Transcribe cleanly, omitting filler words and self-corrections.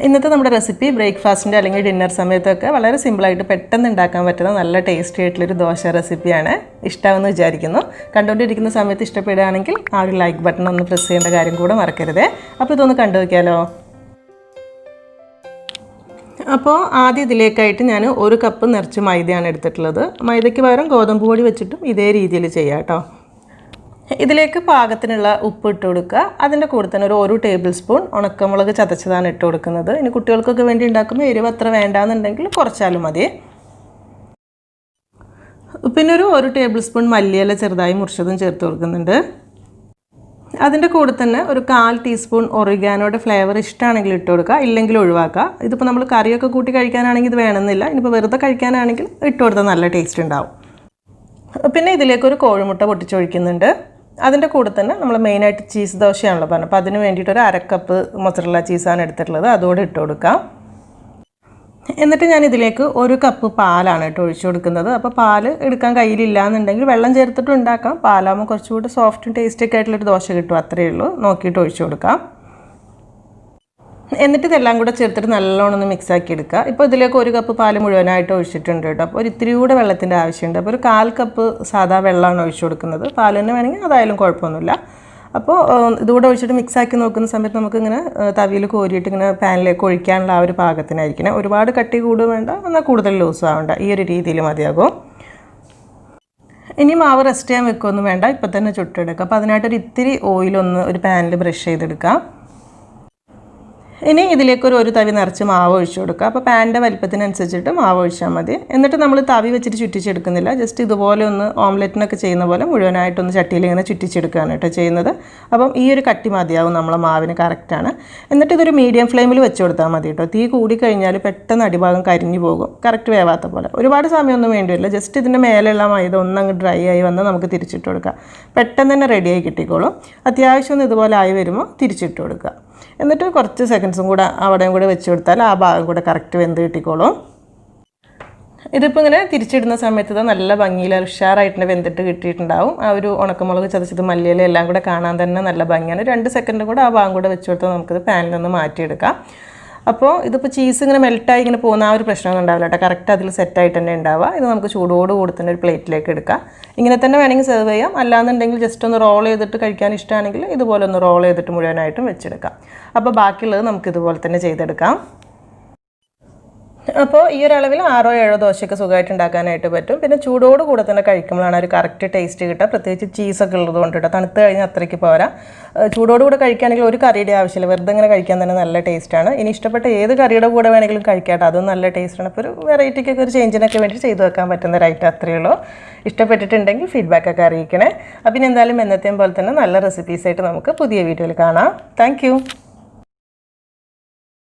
ഇന്നത്തെ നമ്മുടെ റെസിപ്പി ബ്രേക്ക്ഫാസ്റ്റിൻ്റെ അല്ലെങ്കിൽ ഡിന്നർ സമയത്തൊക്കെ വളരെ സിമ്പിളായിട്ട് പെട്ടെന്ന് ഉണ്ടാക്കാൻ പറ്റുന്ന നല്ല ടേസ്റ്റി ആയിട്ടുള്ളൊരു ദോശ റെസിപ്പിയാണ്. ഇഷ്ടമാണെന്ന് വിചാരിക്കുന്നു. കണ്ടുകൊണ്ടിരിക്കുന്ന സമയത്ത് ഇഷ്ടപ്പെടുകയാണെങ്കിൽ ആ ഒരു ലൈക്ക് ബട്ടൺ ഒന്ന് പ്രസ് ചെയ്യേണ്ട കാര്യം കൂടെ മറക്കരുത്. അപ്പോൾ ഇതൊന്ന് കണ്ടു നോക്കിയാലോ. അപ്പോൾ ആദ്യം ഇതിലേക്കായിട്ട് ഞാൻ 1 കപ്പ് നിറച്ച് മൈദയാണ് എടുത്തിട്ടുള്ളത്. മൈദയ്ക്ക് പകരം ഗോതമ്പ് പൊടി വെച്ചിട്ടും ഇതേ രീതിയിൽ ചെയ്യാം കേട്ടോ. ഇതിലേക്ക് പാകത്തിനുള്ള ഉപ്പ് ഇട്ട് കൊടുക്കുക. അതിൻ്റെ കൂടെ തന്നെ ഒരു ടേബിൾ സ്പൂൺ ഉണക്കമുളക് ചതച്ചതാണ് ഇട്ട് കൊടുക്കുന്നത്. ഇനി കുട്ടികൾക്കൊക്കെ വേണ്ടി ഉണ്ടാക്കുമ്പോൾ എരിവ് അത്ര വേണ്ടാന്നുണ്ടെങ്കിൽ കുറച്ചാലും മതി. പിന്നെ ഒരു ടേബിൾ സ്പൂൺ മല്ലിയില ചെറുതായി മുറിച്ചതും ചേർത്ത് കൊടുക്കുന്നുണ്ട്. അതിൻ്റെ കൂടെ തന്നെ ഒരു 1/4 ടീസ്പൂൺ ഒറിഗാനോയുടെ ഫ്ലേവർ ഇഷ്ടമാണെങ്കിൽ ഇട്ട് കൊടുക്കുക, ഇല്ലെങ്കിൽ ഒഴിവാക്കുക. ഇതിപ്പോൾ നമ്മൾ കറിയൊക്കെ കൂട്ടി കഴിക്കാനാണെങ്കിൽ ഇത് വേണമെന്നില്ല. ഇനിയിപ്പോൾ വെറുതെ കഴിക്കാനാണെങ്കിൽ ഇട്ട് കൊടുത്താൽ നല്ല ടേസ്റ്റ് ഉണ്ടാവും. പിന്നെ ഇതിലേക്ക് ഒരു കോഴിമുട്ട പൊട്ടിച്ചൊഴിക്കുന്നുണ്ട്. അതിൻ്റെ കൂടെ തന്നെ നമ്മൾ മെയിനായിട്ട് ചീസ് ദോശയാണല്ലോ പറഞ്ഞത്. അപ്പോൾ അതിന് വേണ്ടിയിട്ട് ഒരു 1/2 കപ്പ് മൊസറല്ല ചീസാണ് എടുത്തിട്ടുള്ളത്. അതോടെ ഇട്ട് കൊടുക്കാം. എന്നിട്ട് ഞാൻ ഇതിലേക്ക് 1 കപ്പ് പാലാണ് കേട്ടോ ഒഴിച്ചു കൊടുക്കുന്നത്. അപ്പോൾ പാല് എടുക്കാൻ കയ്യിലില്ല എന്നുണ്ടെങ്കിൽ വെള്ളം ചേർത്തിട്ട് ഉണ്ടാക്കാം. പാലാകുമ്പോൾ കുറച്ചുകൂടി സോഫ്റ്റും ടേസ്റ്റൊക്കെ ആയിട്ടുള്ളൊരു ദോശ കിട്ടും. അത്രയേ ഉള്ളൂ. നോക്കിയിട്ട് ഒഴിച്ചു കൊടുക്കാം. എന്നിട്ട് ഇതെല്ലാം കൂടെ ചേർത്തിട്ട് നല്ലോണം ഒന്ന് മിക്സാക്കി എടുക്കുക. ഇപ്പോൾ ഇതിലേക്ക് 1 കപ്പ് പാല് മുഴുവനായിട്ട് ഒഴിച്ചിട്ടുണ്ട് കേട്ടോ. അപ്പോൾ ഒരു ഇത്തിരി കൂടെ വെള്ളത്തിൻ്റെ ആവശ്യമുണ്ട്. അപ്പോൾ ഒരു 1/4 കപ്പ് സാധാ വെള്ളമാണ് ഒഴിച്ചു കൊടുക്കുന്നത്. പാൽ തന്നെ വേണമെങ്കിൽ അതായാലും കുഴപ്പമൊന്നുമില്ല. അപ്പോൾ ഇതുകൂടെ ഒഴിച്ചിട്ട് മിക്സാക്കി നോക്കുന്ന സമയത്ത് നമുക്കിങ്ങനെ തവിയിൽ കോരിയിട്ട് ഇങ്ങനെ പാനിലേക്ക് ഒഴിക്കാനുള്ള ആ ഒരു പാകത്തിനായിരിക്കണം. ഒരുപാട് കട്ടി കൂടുക വേണ്ട, എന്നാൽ കൂടുതൽ ലൂസും ആവേണ്ട. ഈ ഒരു രീതിയിൽ മതിയാകും. ഇനി മാവ് റെസ്റ്റ് ചെയ്യാൻ വെക്കുകയൊന്നും വേണ്ട, ഇപ്പം തന്നെ ചുട്ടെടുക്കുക. അപ്പോൾ അതിനായിട്ടൊരു ഇത്തിരി ഓയിലൊന്ന് ഒരു പാനിൽ ബ്രഷ് ചെയ്തെടുക്കാം. ഇനി ഇതിലേക്ക് ഒരു തവി നിറച്ച് മാവ് ഒഴിച്ചു കൊടുക്കുക. അപ്പോൾ പാനിൻ്റെ വലിപ്പത്തിനനുസരിച്ചിട്ട് മാവ് ഒഴിച്ചാൽ മതി. എന്നിട്ട് നമ്മൾ തവി വെച്ചിട്ട് ചുറ്റിച്ചെടുക്കുന്നില്ല. ജസ്റ്റ് ഇതുപോലെ ഒന്ന് ഓംലെറ്റിനൊക്കെ ചെയ്യുന്ന പോലെ മുഴുവനായിട്ടൊന്ന് ചട്ടിയിൽ ഇങ്ങനെ ചുറ്റിച്ചെടുക്കുകയാണ് കേട്ടോ ചെയ്യുന്നത്. അപ്പം ഈ ഒരു കട്ടി മതിയാവും നമ്മളെ മാവിന് കറക്റ്റാണ്. എന്നിട്ട് ഇതൊരു മീഡിയം ഫ്ലെയിമിൽ വെച്ച് കൊടുത്താൽ മതി കേട്ടോ. തീ കൂടിക്കഴിഞ്ഞാൽ പെട്ടെന്ന് അടിഭാഗം കരിഞ്ഞു പോകും, കറക്റ്റ് വേവാത്ത പോലെ. ഒരുപാട് സമയമൊന്നും വേണ്ടിവരില്ല. ജസ്റ്റ് ഇതിൻ്റെ മേലെയുള്ള മൈദ ഒന്നങ്ങ് ഡ്രൈ ആയി വന്ന് നമുക്ക് തിരിച്ചിട്ട് കൊടുക്കുക. പെട്ടെന്ന് തന്നെ റെഡിയായി കിട്ടിക്കോളും. അത്യാവശ്യം ഒന്ന് ഇതുപോലെ ആയി വരുമ്പോൾ തിരിച്ചിട്ട് കൊടുക്കുക. എന്നിട്ട് കുറച്ച് സെക്കൻഡ്സും കൂടെ അവിടെയും കൂടെ വെച്ച് കൊടുത്താൽ ആ ഭാഗം കൂടെ കറക്റ്റ് വെന്ത് കിട്ടിക്കോളും. ഇതിപ്പോൾ ഇങ്ങനെ തിരിച്ചിടുന്ന സമയത്ത് നല്ല ഭംഗിയിൽ ഉഷാറായിട്ട് വെന്തിട്ട് കിട്ടിയിട്ടുണ്ടാവും. ആ ഒരു ഉണക്കമുളക് ചതച്ചത് മല്ലിയില എല്ലാം കൂടെ കാണാൻ തന്നെ നല്ല ഭംഗിയാണ്. 2 സെക്കൻഡ് കൂടെ ആ ഭാഗം കൂടെ വെച്ച് കൊടുത്താൽ നമുക്കിത് പാനിൽ നിന്ന് മാറ്റിയെടുക്കാം. അപ്പോൾ ഇതിപ്പോൾ ചീസ് ഇങ്ങനെ മെൽറ്റായി ഇങ്ങനെ പോകുന്ന ആ ഒരു പ്രശ്നമൊന്നും ഉണ്ടാവില്ല കേട്ടോ. കറക്റ്റ് അതിൽ സെറ്റായിട്ട് തന്നെ ഉണ്ടാവുക. ഇത് നമുക്ക് ചൂടോട് കൂടി തന്നെ ഒരു പ്ലേറ്റിലേക്ക് എടുക്കാം. ഇങ്ങനെ തന്നെ വേണമെങ്കിൽ സെർവ് ചെയ്യാം. അല്ലാന്നുണ്ടെങ്കിൽ ജസ്റ്റ് ഒന്ന് റോൾ ചെയ്തിട്ട് കഴിക്കാൻ ഇഷ്ടമാണെങ്കിൽ ഇതുപോലെ ഒന്ന് റോൾ ചെയ്തിട്ട് മുഴുവനായിട്ടും വെച്ചെടുക്കാം. അപ്പോൾ ബാക്കിയുള്ളത് നമുക്ക് ഇതുപോലെ തന്നെ ചെയ്തെടുക്കാം. അപ്പോൾ ഈ ഒരു അളവിൽ 6 7 ദോശയൊക്കെ സുഖമായിട്ട് ഉണ്ടാക്കാനായിട്ട് പറ്റും. പിന്നെ ചൂടോട് കൂടെ തന്നെ കഴിക്കുമ്പോഴാണ് ഒരു കറക്റ്റ് ടേസ്റ്റ് കിട്ടുക. പ്രത്യേകിച്ച് ചീസൊക്കെ ഉള്ളത് കൊണ്ട് കേട്ടോ. തണുത്ത് കഴിഞ്ഞാൽ അത്രയ്ക്ക് പോരാ. ചൂടോടുകൂടെ കഴിക്കുകയാണെങ്കിൽ ഒരു കറിയുടെ ആവശ്യമില്ല. വെറുതെ ഇങ്ങനെ കഴിക്കാൻ തന്നെ നല്ല ടേസ്റ്റാണ്. ഇനി ഇഷ്ടപ്പെട്ട ഏത് കറിയുടെ കൂടെ വേണമെങ്കിലും കഴിക്കാട്ടോ, അതും നല്ല ടേസ്റ്റാണ്. അപ്പോൾ ഒരു വെറൈറ്റിക്കൊക്കെ ഒരു ചേഞ്ചിനൊക്കെ വേണ്ടി ചെയ്ത് വെക്കാൻ പറ്റുന്ന ഒരു ഐറ്റം അത്രയേ ഉള്ളൂ. ഇഷ്ടപ്പെട്ടിട്ടുണ്ടെങ്കിൽ ഫീഡ്ബാക്കൊക്കെ അറിയിക്കണേ. അപ്പം എന്തായാലും എന്നത്തെയും പോലെ തന്നെ നല്ല റെസിപ്പീസായിട്ട് നമുക്ക് പുതിയ വീഡിയോയിൽ കാണാം. താങ്ക്